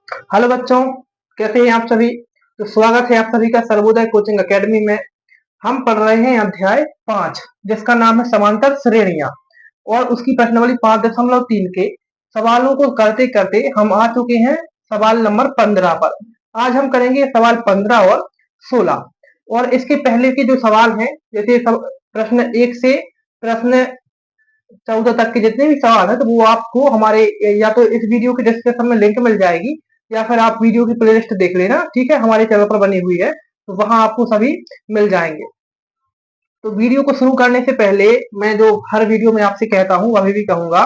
Hello बच्चों, कैसे हैं आप सभी। तो स्वागत है आप सभी का सर्वोदय कोचिंग एकेडमी में। हम पढ़ रहे हैं अध्याय 5, जिसका नाम है समांतर श्रेणियां, और उसकी प्रश्नावली 5.3 के सवालों को करते करते हम आ चुके हैं सवाल नंबर 15 पर। आज हम करेंगे सवाल 15 और 16। और इसके पहले के जो सवाल हैं, जैसे प्रश्न 1 से प्रश्न 14 तक के जितने भी सवाल है, तो वो आपको हमारे या तो इस वीडियो के डिस्क्रिप्शन में लिंक मिल जाएगी, या फिर आप वीडियो की प्लेलिस्ट देख लेना, ठीक है, हमारे चैनल पर बनी हुई है, तो वहां आपको सभी मिल जाएंगे। तो वीडियो को शुरू करने से पहले मैं जो हर वीडियो में आपसे कहता हूँ, अभी भी कहूंगा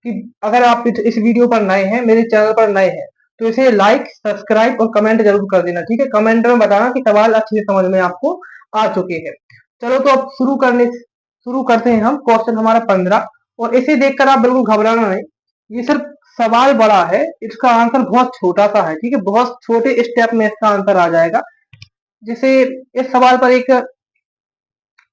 कि अगर आप इस वीडियो पर नए हैं, मेरे चैनल पर नए हैं, तो इसे लाइक, सब्सक्राइब और कमेंट जरूर कर देना, ठीक है। कमेंट में बताना कि सवाल अच्छे से समझ में आपको आ चुके हैं। चलो, तो अब शुरू करते हैं हम क्वेश्चन हमारा 15। और इसे देखकर आप बिल्कुल घबराना नहीं, ये सिर्फ सवाल बड़ा है, इसका आंसर बहुत छोटा सा है, ठीक है। बहुत छोटे स्टेप में इसका आंसर आ जाएगा। जैसे इस सवाल पर एक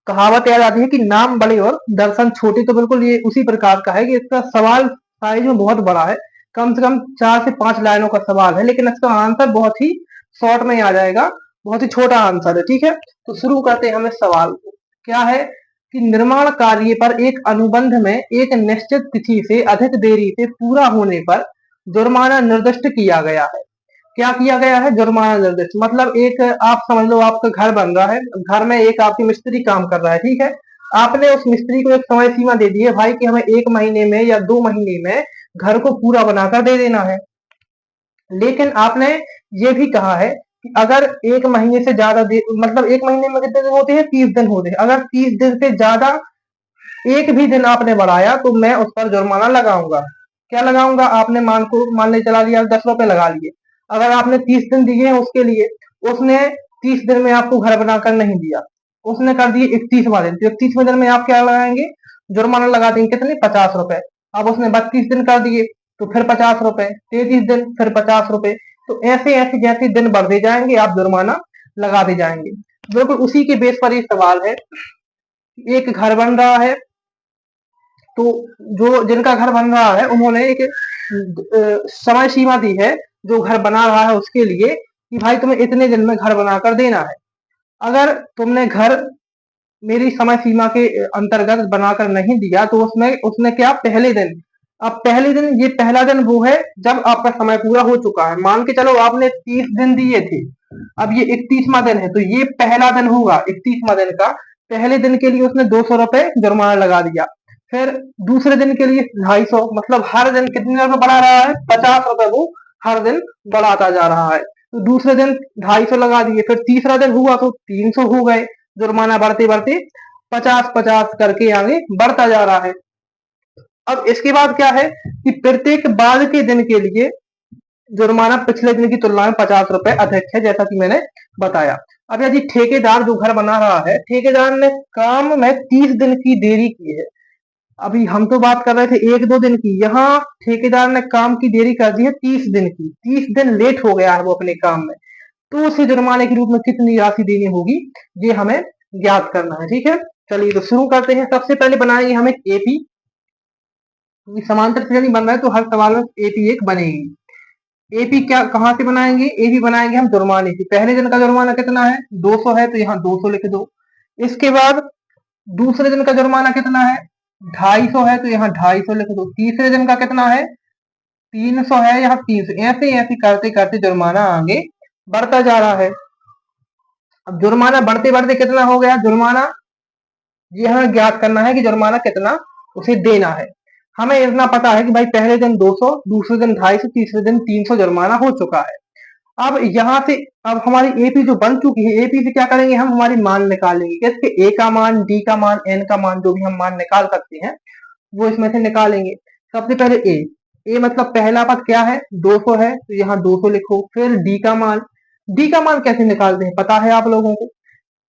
कहावत याद आती है कि नाम बड़े और दर्शन छोटे, तो बिल्कुल ये उसी प्रकार का है कि इसका सवाल साइज में बहुत बड़ा है। कम से कम 4 से 5 लाइनों का सवाल है, लेकिन इसका आंसर बहुत ही शॉर्ट में आ जाएगा। बहुत ही छोटा आंसर है, ठीक है। तो शुरू करते हैं हम इस सवाल को। क्या है कि निर्माण कार्य पर एक अनुबंध में एक निश्चित तिथि से अधिक देरी से पूरा होने पर जुर्माना निर्दिष्ट किया गया है। क्या किया गया है? जुर्माना निर्दिष्ट, मतलब एक आप समझ लो, आपका घर बन रहा है, घर में एक आपकी मिस्त्री काम कर रहा है, ठीक है। आपने उस मिस्त्री को एक समय सीमा दे दी है भाई कि हमें 1 महीने में या 2 महीने में घर को पूरा बनाकर दे देना है। लेकिन आपने ये भी कहा है कि अगर 1 महीने से ज्यादा मतलब 1 महीने में कितने दिन होते हैं? 30 दिन होते हैं। अगर 30 दिन से ज्यादा एक भी दिन आपने बढ़ाया तो मैं उस पर जुर्माना लगाऊंगा। क्या लगाऊंगा? आपने मान ले चला लिया 10 रुपए लगा लिए। अगर आपने 30 दिन दिए हैं उसके लिए, उसने 30 दिन में आपको घर बनाकर नहीं दिया, उसने कर दिए 31वां दिन, तो 31वें दिन में आप क्या लगाएंगे? जुर्माना लगा देंगे। कितने? 50 रुपए। अब उसने 32 दिन कर दिए तो फिर 50 रुपए, 33 दिन फिर 50 रुपए। तो ऐसे ऐसे जैसे दिन बढ़ते जाएंगे आप जुर्माना लगाते जाएंगे। बिल्कुल उसी के बेस पर ये सवाल है। एक घर बन रहा है, तो जो जिनका घर बन रहा है उन्होंने एक समय सीमा दी है, जो घर बना रहा है उसके लिए, कि भाई तुम्हें इतने दिन में घर बनाकर देना है। अगर तुमने घर मेरी समय सीमा के अंतर्गत बनाकर नहीं दिया, तो उसमें उसने क्या, पहले दिन, अब पहले दिन, ये पहला दिन वो है जब आपका समय पूरा हो चुका है। मान के चलो आपने 30 दिन दिए थे, अब ये 31वां दिन है, तो ये पहला दिन होगा 31वां दिन का। पहले दिन के लिए उसने 200 रुपए जुर्माना लगा दिया। फिर दूसरे दिन के लिए 250, मतलब हर दिन कितने रुपए बढ़ा रहा है? 50 रुपए वो हर दिन बढ़ाता जा रहा है। तो दूसरे दिन 250 लगा दिए, फिर तीसरा दिन हुआ तो 300 हो गए। जुर्माना बढ़ते बढ़ते 50-50 करके आगे बढ़ता जा रहा है। अब इसके बाद क्या है कि प्रत्येक बाद के दिन के लिए जुर्माना पिछले दिन की तुलना में 50 रुपए अधिक है, जैसा कि मैंने बताया। अब यदि ठेकेदार जो घर बना रहा है, ठेकेदार ने काम में 30 दिन की देरी की है। अभी हम तो बात कर रहे थे 1-2 दिन की, यहाँ ठेकेदार ने काम की देरी कर दी है 30 दिन की। 30 दिन लेट हो गया है वो अपने काम में, तो उसे जुर्माने के रूप में कितनी राशि देनी होगी, ये हमें ज्ञात करना है, ठीक है। चलिए, तो शुरू करते हैं। सबसे पहले बनाएंगे हम एक एपी, क्योंकि समांतर श्रेणी बन रहा है तो हर सवाल में एपी एक बनेगी। एपी क्या, कहां से बनाएंगे? एपी बनाएंगे हम जुर्माने से। पहले दिन का जुर्माना कितना है? 200 है, तो यहाँ 200 लिख दो। इसके बाद दूसरे दिन का जुर्माना कितना है? 250 है, तो यहाँ 250 लिख दो। तीसरे दिन का कितना है? 300 है, यहाँ 300। ऐसे ऐसे करते करते जुर्माना आगे बढ़ता जा रहा है। अब जुर्माना बढ़ते बढ़ते कितना हो गया जुर्माना, ये हमें ज्ञात करना है कि जुर्माना कितना उसे देना है। हमें इतना पता है कि भाई पहले दिन 200, दूसरे दिन 250, तीसरे दिन 300 जुर्माना हो चुका है। अब यहाँ से, अब हमारी एपी जो बन चुकी है, एपी से क्या करेंगे हम? हमारी मान निकालेंगे। किसके? ए का मान, डी का मान, एन का मान, जो भी हम मान निकाल सकते हैं वो इसमें से निकालेंगे। सबसे पहले ए। ए मतलब पहला पद क्या है? 200 है, तो यहाँ 200 लिखो। फिर डी का मान, डी का मान कैसे निकालते हैं पता है आप लोगों को?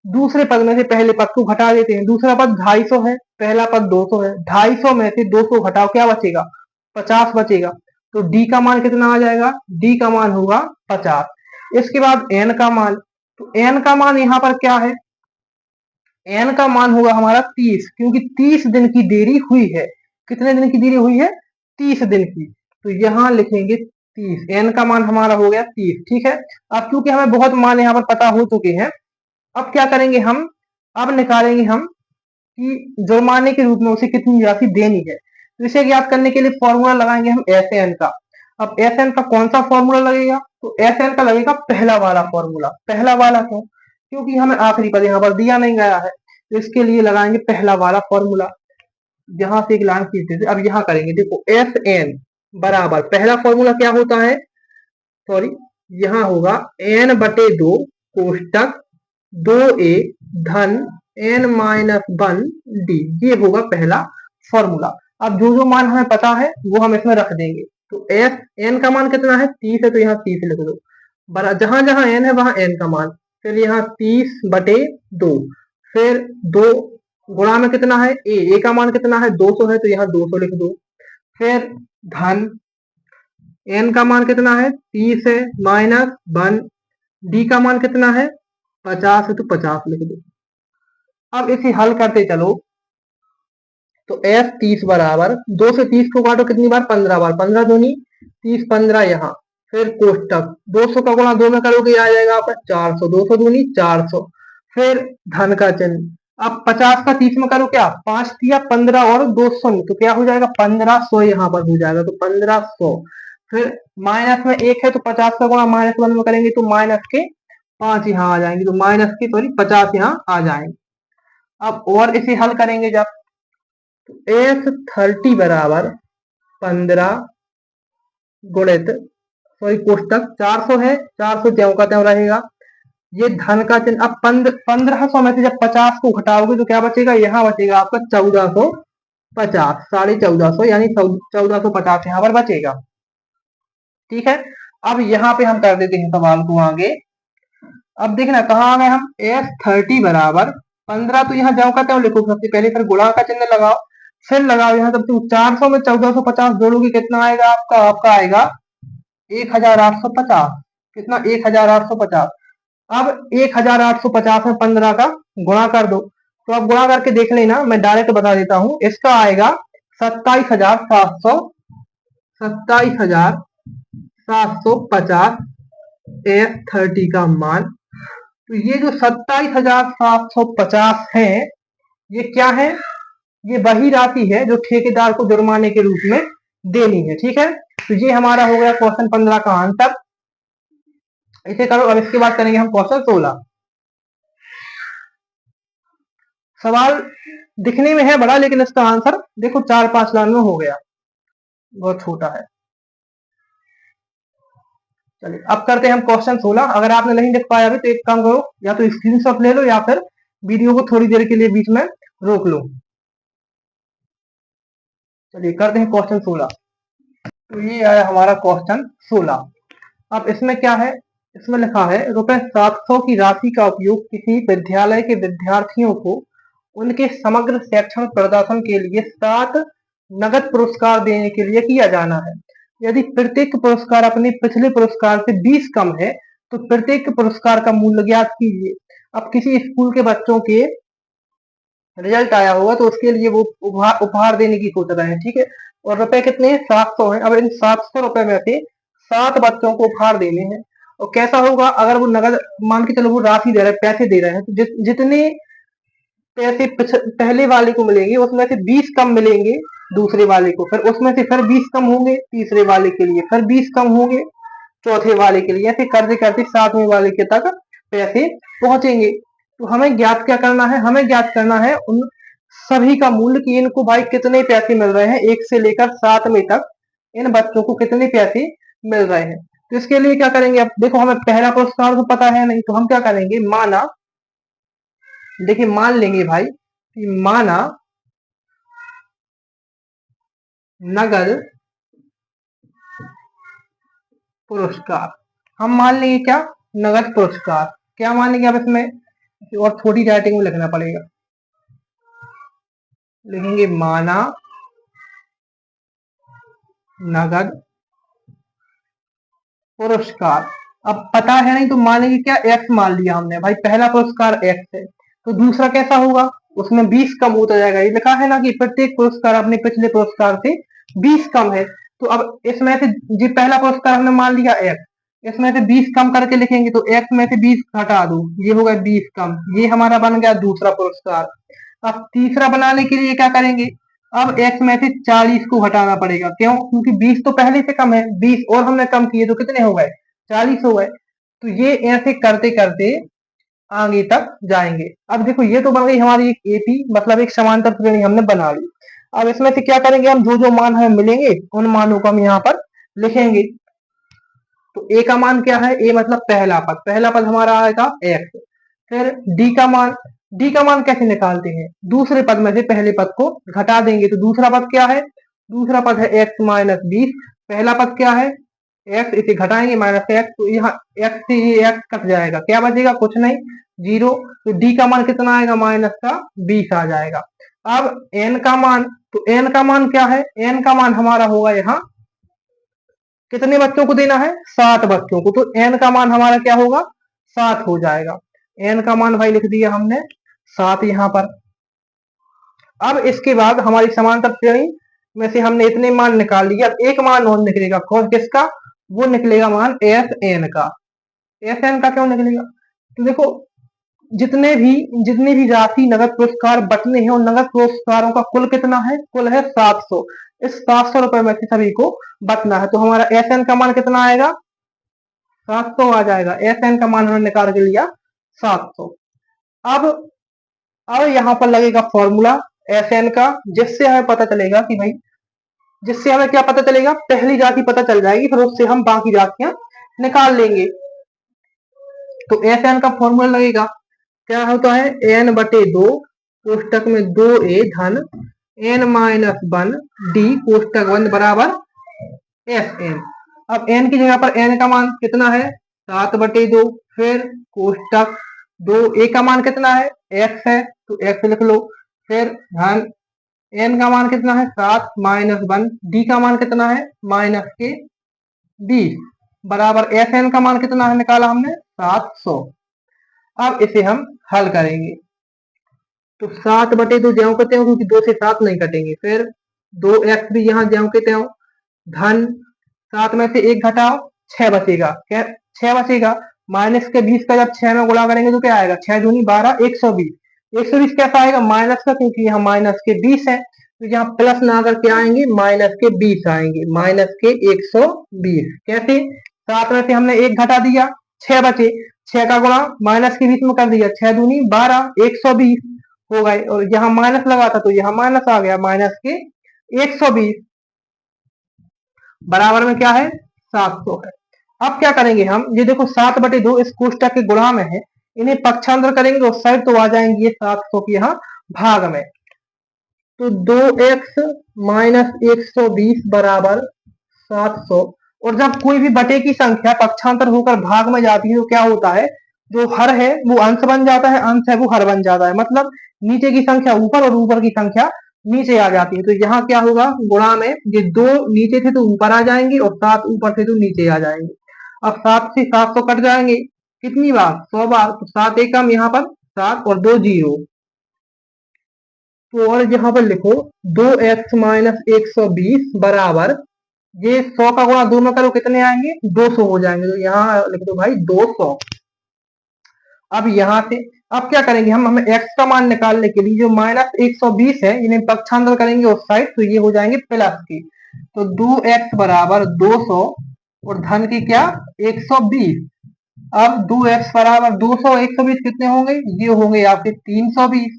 दूसरे पद में से पहले पद को घटा देते हैं। दूसरा पद 250 है, पहला पद 200 है, 250 में से 200 घटाओ, क्या बचेगा? 50 बचेगा। तो डी का मान कितना आ जाएगा? डी का मान होगा 50। इसके बाद एन का मान, तो एन का मान यहाँ पर क्या है? एन का मान होगा हमारा 30, क्योंकि 30 दिन की देरी हुई है। कितने दिन की देरी हुई है? 30 दिन की। तो यहां लिखेंगे 30, एन का मान हमारा हो गया 30। ठीक है, अब क्योंकि हमें बहुत मान यहाँ पर पता हो चुके हैं, अब क्या करेंगे हम, अब निकालेंगे हम कि जुर्माने के रूप में उसे कितनी राशि देनी है। तो इसे ज्ञात करने के लिए फॉर्मूला लगाएंगे हम एस एन का। अब एस एन का कौन सा फॉर्मूला लगेगा, तो एस एन का लगेगा पहला वाला फॉर्मूला। पहला वाला क्यों, क्योंकि हमें आखिरी पद यहाँ पर दिया नहीं गया है, तो इसके लिए लगाएंगे पहला वाला फॉर्मूला। यहाँ से एक लाइन खींच देते, अब यहाँ करेंगे, देखो एस एन बराबर पहला फॉर्मूला क्या होता है, सॉरी यहाँ होगा एन बटे 2 कोष्टक 2a धन n माइनस 1 डी, ये होगा पहला फॉर्मूला। अब जो जो मान हमें पता है वो हम इसमें रख देंगे। तो एस एन का मान कितना है, 30 है, तो यहाँ 30 लिख दो, जहां जहां एन है वहां एन का मान, फिर यहाँ 30 बटे 2, फिर 2 गुणा में कितना है ए का मान कितना है 200 है, तो यहाँ 200 लिख दो, फिर धन एन का मान कितना है 30 है माइनस 1, डी का मान कितना है 50 है, तो 50 लिख दो। अब इसे हल करते चलो, तो एस 30 बराबर 2 से 30 को काटो कितनी बार, 15 बार, 15 दूनी 30, 15 यहाँ, फिर कोष्टक 200 का गुणा 2 में करोगे आ जाएगा आपका 400, 200 दूनी 400, फिर धन का चिन्ह। अब 50 का 30 में करो क्या, 5 दिया 15 और 200, तो क्या हो जाएगा 1500 यहाँ पर हो जाएगा, तो 1500, फिर माइनस में 1 है, तो 50 का गुणा -1 में करेंगे तो माइनस के 5 यहाँ आ जाएंगे, तो माइनस के सॉरी 50 यहाँ आ जाएंगे। अब और इसे हल करेंगे जब, तो एस 30 बराबर 15 गुणित सॉरी कोष्टक 400 है, 400 ज्यों का त्यों रहेगा, ये धन का चिन्ह। अब 1500 में से जब 50 को घटाओगे तो क्या बचेगा, यहाँ बचेगा आपका 1450, 1450 यानी 1450 यहाँ पर बचेगा। ठीक है, अब यहाँ पे हम कर देते हैं सवाल को आगे। अब देखना कहाँ आ गए हम, एस 30 बराबर 15, तो यहाँ ज्यों का त्यों लिखो सबसे पहले, फिर गुणा का चिन्ह लगाओ, फिर लगाओ यहाँ, तब तुम 400 में 1450 जोड़ोगे कितना आएगा आपका, आपका आएगा 1850, कितना 1850। अब 1850 में 15 का गुणा कर दो, तो अब गुणा करके देख लेना, मैं डायरेक्ट बता देता हूं, इसका आएगा 27,700, 27,750 एस 30 का मान। तो ये जो 27,750 है, ये क्या है, ये वही राशि है जो ठेकेदार को जुर्माने के रूप में देनी है। ठीक है, तो ये हमारा हो गया क्वेश्चन 15 का आंसर। इसे करो, अब इसके बाद करेंगे हम क्वेश्चन 16। सवाल दिखने में है बड़ा, लेकिन इसका आंसर देखो 4-5 लाइन में हो गया, बहुत छोटा है। चलिए अब करते हैं हम क्वेश्चन 16। अगर आपने नहीं देख पाया अभी तो एक काम करो, या तो स्क्रीनशॉट ले लो या फिर वीडियो को थोड़ी देर के लिए बीच में रोक लो। चलिए करते हैं क्वेश्चन 16। तो ये आया हमारा क्वेश्चन 16। अब इसमें क्या है, इसमें लिखा है ₹700 की राशि का उपयोग किसी विद्यालय के विद्यार्थियों को उनके समग्र शैक्षणिक प्रदर्शन के लिए 7 नगद पुरस्कार देने के लिए किया जाना है। यदि प्रत्येक पुरस्कार अपने पिछले पुरस्कार से 20 कम है तो प्रत्येक पुरस्कार का मूल्य ज्ञात कीजिए। अब किसी स्कूल के बच्चों के रिजल्ट आया होगा तो उसके लिए वो उपहार देने की सोच रहे हैं। ठीक है, और रुपए कितने हैं, 700 है। अब इन 700 रुपए में से 7 बच्चों को उपहार देने हैं। और कैसा होगा, अगर वो नगद मान के चलो वो राशि दे रहे हैं, पैसे दे रहे हैं, तो जितने पैसे पहले वाले को मिलेंगे उसमें से 20 कम मिलेंगे दूसरे वाले को, फिर उसमें से फिर 20 कम होंगे तीसरे वाले के लिए, फिर 20 कम होंगे चौथे वाले के लिए, ऐसे करते करते 7वें वाले के तक पैसे पहुंचेंगे। तो हमें ज्ञात क्या करना है, हमें ज्ञात करना है उन सभी का मूल्य कि इनको भाई कितने पैसे मिल रहे हैं, 1 से लेकर 7वें तक इन बच्चों को कितने पैसे मिल रहे हैं। तो इसके लिए क्या करेंगे, अब देखो हमें पहला पुरस्कार तो पता है नहीं, तो हम क्या करेंगे, माना, देखिए मान लेंगे भाई कि माना नगद पुरस्कार, हम मान लेंगे क्या, नगद पुरस्कार, क्या मानेंगे। अब इसमें और थोड़ी राइटिंग में लिखना पड़ेगा, लिखेंगे माना नगद पुरस्कार। अब पता है नहीं तो मानेंगे क्या, एक्स मान लिया हमने, भाई पहला पुरस्कार एक्स है, तो दूसरा कैसा होगा, उसमें 20 कम होता जाएगा। ये लिखा है ना कि प्रत्येक पुरस्कार अपने पिछले पुरस्कार से 20 कम है, तो अब इसमें से जी पहला पुरस्कार हमने मान लिया एक्स, इसमें से 20 कम करके लिखेंगे तो एक्स में से 20 हटा दो, ये होगा 20 कम, ये हमारा बन गया दूसरा पुरस्कार। अब तीसरा बनाने के लिए क्या करेंगे, अब एक्स में से 40 को हटाना पड़ेगा, क्यों, क्योंकि 20 तो पहले से कम है, 20 और हमने कम किए तो कितने हो गए, 40 हो गए। तो ये ऐसे करते करते आगे तक जाएंगे। अब देखो ये तो बन गई हमारी एक एपी, मतलब एक समांतर श्रेणी हमने बना ली। अब इसमें से क्या करेंगे, हम जो जो मान हमें मिलेंगे उन मानों को हम यहाँ पर लिखेंगे। तो ए का मान क्या है, ए मतलब पहला पद हमारा आएगा एक्स। फिर डी का मान कैसे निकालते हैं, दूसरे पद में से पहले पद को घटा देंगे। तो दूसरा पद क्या है, दूसरा पद है एक्स माइनस 20, पहला पद क्या है एक्स, इसे घटाएंगे माइनस एक्स, तो यहाँ एक्स से ये एक्स कट जाएगा, क्या बचेगा, कुछ नहीं, 0। तो डी का मान कितना आएगा, माइनस का 20 आ जाएगा। अब एन का मान, तो एन का मान क्या है, एन का मान हमारा होगा यहाँ कितने बच्चों को देना है, 7 बच्चों को, तो एन का मान हमारा क्या होगा, 7 हो जाएगा। एन का मान भाई लिख दिया हमने 7 यहाँ पर। अब इसके बाद हमारी समांतर श्रेणी में से हमने इतने मान निकाल लिए, अब एक मान और निकलेगा, कौन किसका, वो निकलेगा मान एस एन का। एस एन का क्यों निकलेगा, तो देखो जितने भी राशि नगद पुरस्कार बचने हैं, और नगद पुरस्कारों का कुल कितना है, कुल है 700। इस 700 रुपए में से सभी को बचना है, तो हमारा एस एन का मान कितना आएगा, 700 आ जाएगा। एस एन का मान हमने निकाल के लिया 700। अब अब यहाँ पर लगेगा फॉर्मूला एस एन का, जिससे हमें पता चलेगा कि भाई, जिससे हमें क्या पता चलेगा, पहली राशि पता चल जाएगी, फिर उससे हम बाकी राशियां निकाल लेंगे। तो एस एन का फॉर्मूला लगेगा, क्या होता है, एन बटे 2 कोष्टक में 2a धन एन माइनस 1 डी कोष्टक बंद बराबर एस एन। अब एन की जगह पर एन का मान कितना है, 7/2, फिर कोष्टक 2a का मान कितना है, एक्स है, तो एक्स लिख लो, फिर धन एन का मान कितना है, 7 माइनस 1, डी का मान कितना है, माइनस के 20 बराबर एस एन का मान कितना है, निकाला हमने 700। अब इसे हम हल करेंगे, तो 7/2 ज्यों के त्यों, क्योंकि 2 से 7 नहीं कटेंगे, फिर 2x भी यहाँ ज्यों के त्यों, धन 7 में से 1 घटाओ 6 बचेगा, क्या 6 बचेगा, माइनस के 20 का जब 6 में गुणा करेंगे तो क्या आएगा, 6 दूनी 12, 120। 120 कैसा आएगा, माइनस का, क्योंकि यहाँ माइनस के 20 है, तो यहाँ प्लस ना करके आएंगे, माइनस के 20 आएंगे, माइनस के 120। कैसे, 7 में से हमने 1 घटा दिया, 6 बचे, 6 का गुणा माइनस के 20 में कर दिया, 6 दूनी 12, 120 हो गए, और यहाँ माइनस लगा था तो यहाँ माइनस आ गया, माइनस के 120 बराबर में क्या है, 700 है। अब क्या करेंगे हम, ये देखो 7/2 इस कोष्टक के गुणा में है, इन्हें पक्षांतर करेंगे उस साइड, तो आ जाएंगे ये 700 के यहाँ भाग में। तो 2x माइनस 120 बराबर 700। और जब कोई भी बटे की संख्या पक्षांतर होकर भाग में जाती है तो क्या होता है, जो हर है वो अंश बन जाता है, अंश है वो हर बन जाता है, मतलब नीचे की संख्या ऊपर और ऊपर की संख्या नीचे आ जाती है। तो यहाँ क्या होगा, गुणा में ये 2 नीचे थे तो ऊपर आ जाएंगे, और 7 ऊपर थे तो नीचे आ जाएंगे। अब 7 से 700 कट जाएंगे कितनी बार, 100 बार, तो 7 एकम यहाँ पर 7 और 2 जीरो। तो और यहाँ पर लिखो 2x माइनस 120 बराबर, ये 100 का गुणा 2 में करो कितने आएंगे, 200 हो जाएंगे, तो यहाँ लिख दो भाई 200। अब यहाँ से अब क्या करेंगे हम, हमें x का मान निकालने के लिए जो माइनस 120 है, इन्हें पक्षांतर करेंगे उस साइड, तो ये हो जाएंगे प्लस की। तो 2x बराबर 200 और धन की क्या 120। अब 2x बराबर 200, 120 कितने होंगे, ये होंगे आपके 320।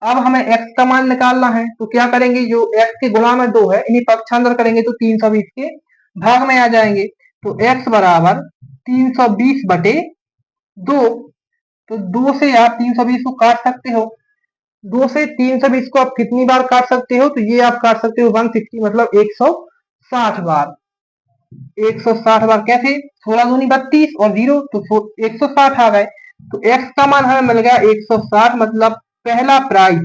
अब हमें x का मान निकालना है, तो क्या करेंगे, जो x के गुणा में 2 है, इन्हें पक्षांतर करेंगे तो 320 के भाग में आ जाएंगे। तो x बराबर 320/2। तो 2 से आप 320 को काट सकते हो, 2 से 320 को आप कितनी बार काट सकते हो, तो ये आप काट सकते हो 160, मतलब 160 बार। 160 बार कैसे, 16 दूनी 32 और 0, तो 160 आ गए। तो x का मान हमें मिल गया 160, मतलब पहला प्राइज,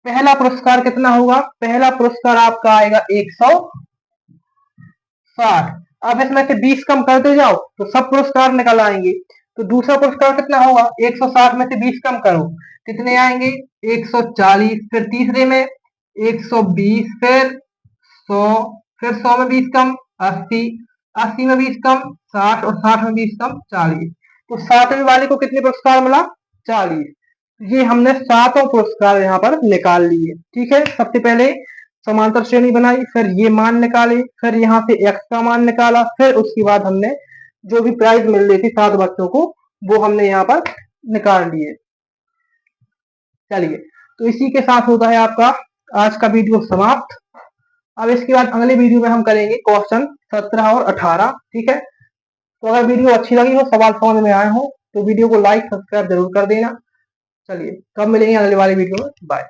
पहला पुरस्कार कितना होगा, पहला पुरस्कार आपका आएगा 160। अब इसमें से 20 कम करते जाओ तो सब पुरस्कार निकल आएंगे। तो दूसरा पुरस्कार कितना होगा, 160 में से 20 कम करो कितने आएंगे, 140, फिर तीसरे में 120, फिर 100, फिर 100 में 20 कम 80, 80 में 20 कम 60 और 60 में 20 कम 40। तो 60वीं वाले को कितने पुरस्कार मिला? 40। ये हमने सातों पुरस्कार यहाँ पर निकाल लिए। ठीक है, सबसे पहले समांतर श्रेणी बनाई, फिर ये मान निकाले, फिर यहाँ से x का मान निकाला, फिर उसके बाद हमने जो भी प्राइज मिल रही थी 7 बच्चों को वो हमने यहाँ पर निकाल लिए। चलिए, तो इसी के साथ होता है आपका आज का वीडियो समाप्त। अब इसके बाद अगले वीडियो में हम करेंगे क्वेश्चन 17 और 18। ठीक है, तो अगर वीडियो अच्छी लगी हो, सवाल समझ में आए हो, तो वीडियो को लाइक सब्सक्राइब जरूर कर देना। चलिए, कब मिलेंगे अगले वाले वीडियो में, बाय।